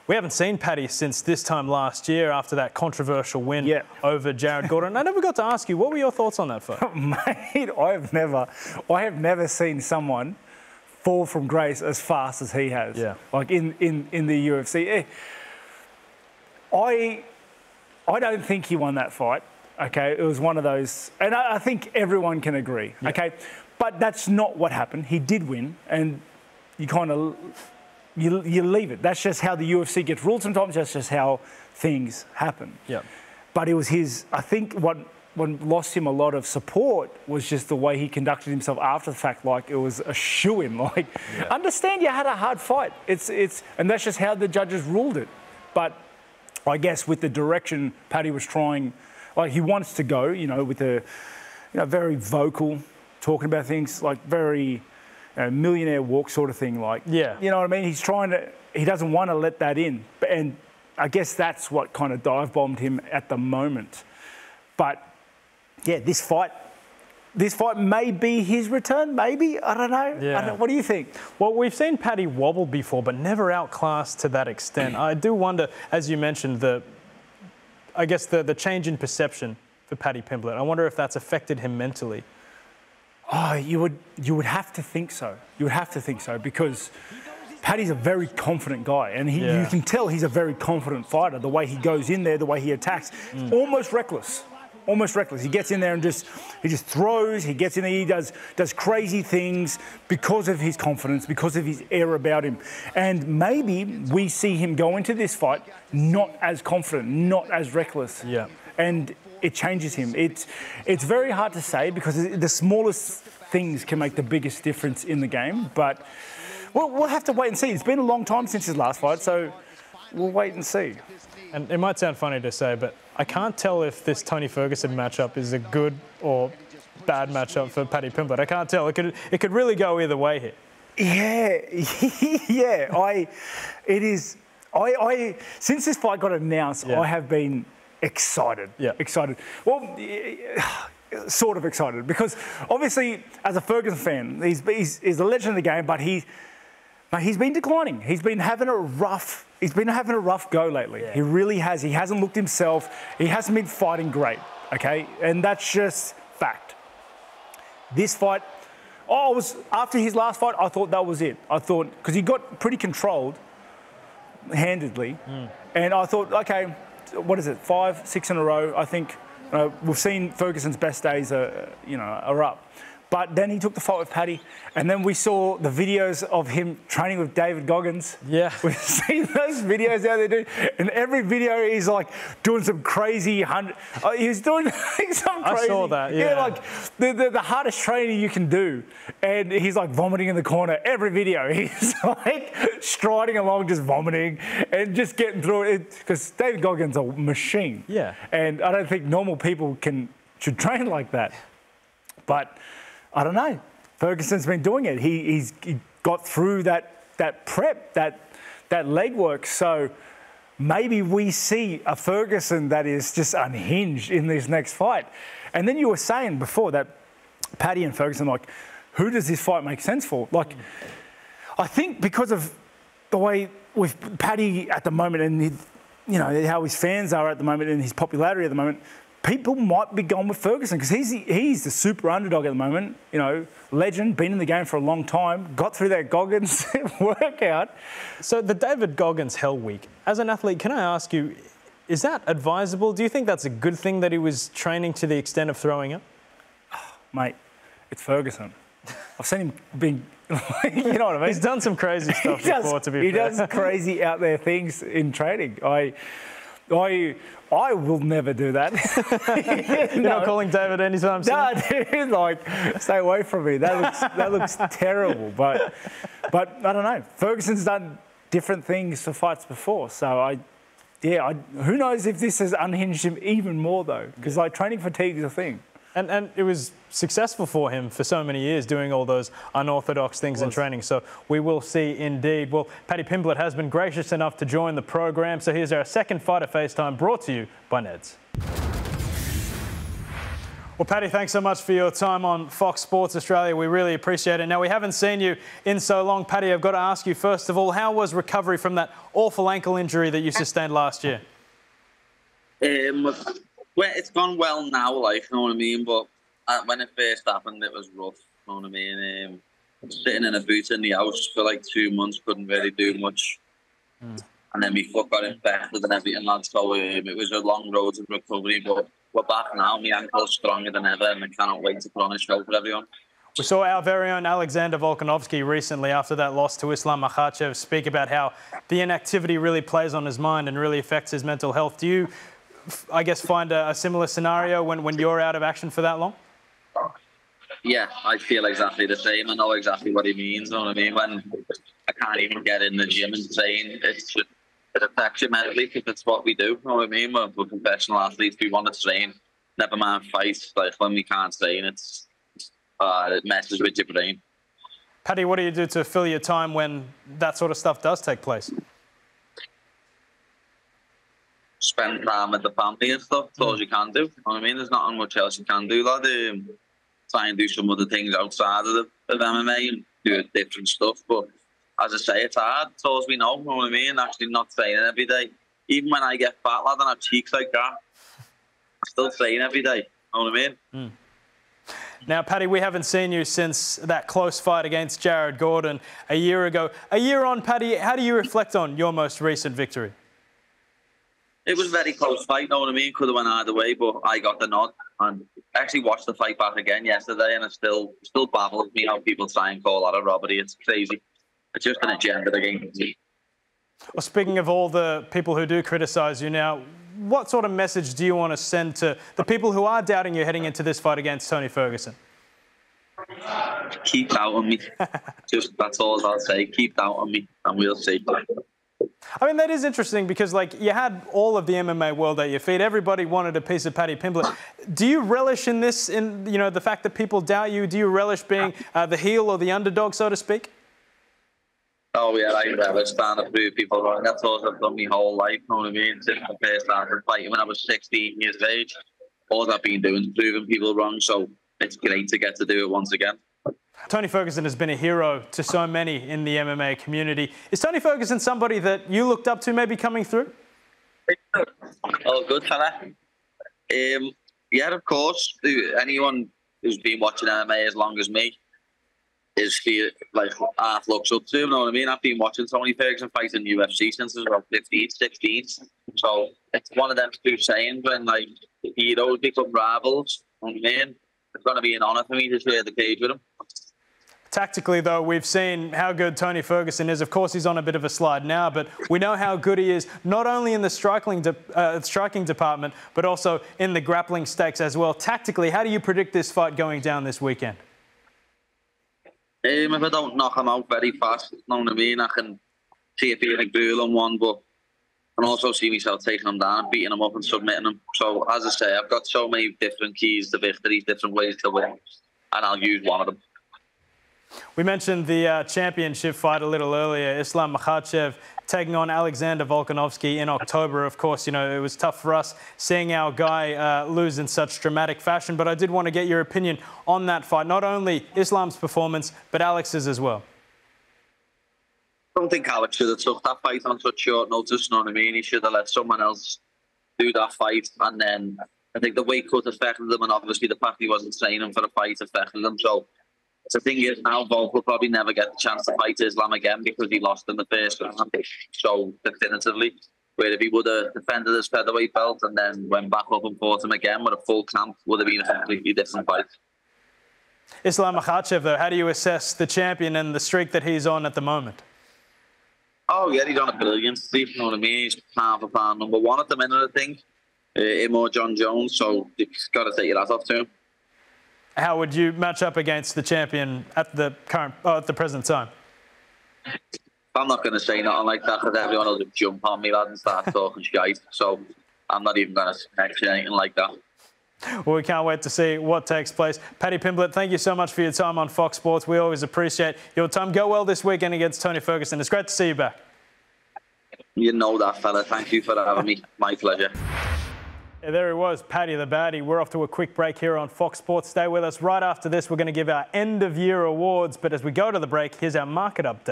we haven't seen Paddy since this time last year after that controversial win over Jared Gordon. I never got to ask you, what were your thoughts on that fight? Mate, I have never seen someone fall from grace as fast as he has. Yeah. Like in the UFC. I don't think he won that fight. Okay, it was one of those, and I think everyone can agree. Yeah. Okay, but that's not what happened. He did win, and you kind of you leave it. That's just how the UFC gets ruled sometimes. That's just how things happen. Yeah. But it was his. I think what lost him a lot of support was just the way he conducted himself after the fact. Like it was a shoo-in. Like, understand you had a hard fight. It's and that's just how the judges ruled it. But I guess with the direction Paddy was trying, like he wants to go, you know, with a, you know, very vocal, talking about things like very millionaire walk sort of thing. Like, you know what I mean? He's trying to, he doesn't want to let that in. And I guess that's what kind of dive-bombed him at the moment. But yeah, this fight may be his return, maybe. I don't know. Yeah. I don't know. What do you think? Well, we've seen Paddy wobble before, but never outclassed to that extent. I do wonder, as you mentioned, the change in perception for Paddy Pimblett. I wonder if that's affected him mentally. Oh, you would have to think so. You would have to think so because Paddy's a very confident guy, and you can tell he's a very confident fighter. The way he goes in there, the way he attacks, almost reckless. Almost reckless. He gets in there and he just throws. He gets in there. He does crazy things because of his confidence, because of his air about him. And maybe we see him go into this fight not as confident, not as reckless. Yeah. And it changes him. It's very hard to say because the smallest things can make the biggest difference in the game. But we'll have to wait and see. It's been a long time since his last fight, so we'll wait and see. And it might sound funny to say, but I can't tell if this Tony Ferguson matchup is a good or bad matchup for Paddy Pimblett. I can't tell. It could really go either way here. Yeah, it is. Since this fight got announced, I have been excited. Yeah. Excited. Well, sort of excited because obviously, as a Ferguson fan, he's a legend of the game, but he's been declining. He's been having a rough go lately. Yeah. He really has. He hasn't looked himself. He hasn't been fighting great, okay? And that's just fact. This fight, after his last fight, I thought that was it. I thought, because he got pretty controlled, handedly, and I thought, okay, what is it, 5, 6 in a row? I think we've seen Ferguson's best days are up. But then he took the fight with Paddy, and then we saw the videos of him training with David Goggins. Yeah. We've seen those videos out there, dude. And every video he's like doing some crazy he was doing some crazy. I saw that, yeah. Like the hardest training you can do. And he's like vomiting in the corner. Every video, he's like striding along, just vomiting and just getting through it. Because David Goggins is a machine. Yeah. And I don't think normal people should train like that. But I don't know. Ferguson's been doing it. He got through that prep, that legwork. So maybe we see a Ferguson that is just unhinged in this next fight. And then you were saying before that Paddy and Ferguson, like, who does this fight make sense for? Like, I think because of the way with Paddy at the moment and how his fans are at the moment and his popularity at the moment, people might be going with Ferguson because he's the super underdog at the moment. You know, legend, been in the game for a long time, got through that Goggins workout. So the David Goggins Hell Week, as an athlete, can I ask you, is that advisable? Do you think that's a good thing that he was training to the extent of throwing up? Mate, it's Ferguson. I've seen him being, you know what I mean? He's done some crazy stuff before, to be fair. He does crazy out there things in training. I will never do that. You're not calling David anytime soon? No, dude, like, stay away from me. That looks terrible. But I don't know. Ferguson's done different things for fights before. So, who knows if this has unhinged him even more, though. Because, like, training fatigue is a thing. And it was successful for him for so many years doing all those unorthodox things in training. So we will see indeed. Well, Paddy Pimblett has been gracious enough to join the program. So here's our second Fighter FaceTime brought to you by Neds. Well, Paddy, thanks so much for your time on Fox Sports Australia. We really appreciate it. Now, we haven't seen you in so long. Paddy, I've got to ask you, first of all, how was recovery from that awful ankle injury that you sustained last year? Well, it's gone well now, like, you know what I mean? But when it first happened, it was rough, you know what I mean? Sitting in a boot in the house for like 2 months, couldn't really do much. And then my foot got infected and everything, lad. So it was a long road to recovery, but we're back now. My ankle's stronger than ever, and I cannot wait to put on a show for everyone. We saw our very own Alexander Volkanovski recently, after that loss to Islam Makhachev, speak about how the inactivity really plays on his mind and really affects his mental health. Do you, I guess, find a similar scenario when you're out of action for that long? Yeah, I feel exactly the same. I know exactly what he means. You know what I mean? When I can't even get in the gym and train, it affects you mentally, because it's what we do. You know what I mean? We're professional athletes. We want to train, never mind fight. Like, when we can't train, it messes with your brain. Paddy, what do you do to fill your time when that sort of stuff does take place? Spend time with the family and stuff. That's all you can do. You know what I mean? There's not much else you can do, lad. Try and do some other things outside of MMA and do different stuff. But as I say, it's hard. It's all we know. You know what I mean? Actually, not training every day. Even when I get fat, lad, and have cheeks like that, I still train every day. You know what I mean? Now, Paddy, we haven't seen you since that close fight against Jared Gordon a year ago. A year on, Paddy, how do you reflect on your most recent victory? It was a very close fight, you know what I mean? Could have went either way, but I got the nod. And I actually watched the fight back again yesterday, and it still baffles me how people try and call that a robbery. It's crazy. It's just an agenda against me. Well, speaking of all the people who do criticise you now, what sort of message do you want to send to the people who are doubting you heading into this fight against Tony Ferguson? Keep doubting me. That's all I'll say. Keep doubting me, and we'll see. I mean, that is interesting, because, like, you had all of the MMA world at your feet. Everybody wanted a piece of Paddy Pimblett. Do you relish in this, the fact that people doubt you? Do you relish being the heel or the underdog, so to speak? Oh, yeah, I relish trying to prove people wrong. That's all I've done my whole life, you know what I mean? Since I first started fighting when I was 16 years of age, all I've been doing is proving people wrong. So it's great to get to do it once again. Tony Ferguson has been a hero to so many in the MMA community. Is Tony Ferguson somebody that you looked up to maybe coming through? Oh, good fella. Yeah, of course. Anyone who's been watching MMA as long as me half looks up to him, you know what I mean? I've been watching Tony Ferguson fight in UFC since I was about 15, 16. So it's one of them two sayings when, like, heroes become rivals. You know what I mean? It's going to be an honour for me to share the cage with him. Tactically, though, we've seen how good Tony Ferguson is. Of course, he's on a bit of a slide now, but we know how good he is, not only in the striking department, but also in the grappling stakes as well. Tactically, how do you predict this fight going down this weekend? If I don't knock him out very fast, you know what I mean? I can see it being a girl on one, but I can also see myself taking him down, beating him up and submitting him. So, as I say, I've got so many different keys to victories, different ways to win, and I'll use one of them. We mentioned the championship fight a little earlier, Islam Makhachev taking on Alexander Volkanovski in October. Of course, it was tough for us seeing our guy lose in such dramatic fashion, but I did want to get your opinion on that fight, not only Islam's performance, but Alex's as well. I don't think Alex should have took that fight on such short notice, you know what I mean? He should have let someone else do that fight, and then I think the weight cut affected him, and obviously the fact he wasn't training for the fight affected him. So the thing is, now Volk will probably never get the chance to fight Islam again because he lost in the first round so definitively. Where if he would have defended his featherweight belt and then went back up and fought him again with a full camp, would have been a completely different fight. Islam Makhachev, though, how do you assess the champion and the streak that he's on at the moment? Oh, yeah, he's on a brilliant streak, you know what I mean? He's pound for pound number one at the minute, I think. Him or John Jones, so you've got to take your hat off to him. How would you match up against the champion at the present time? I'm not going to say nothing like that because everyone will just jump on me, lad, and start talking shite. So I'm not even going to mention anything like that. Well, we can't wait to see what takes place. Paddy Pimblett, thank you so much for your time on Fox Sports. We always appreciate your time. Go well this weekend against Tony Ferguson. It's great to see you back. You know that, fella. Thank you for having me. My pleasure. Yeah, there he was, Paddy the Baddie. We're off to a quick break here on Fox Sports. Stay with us. Right after this, we're going to give our end-of-year awards. But as we go to the break, here's our market update.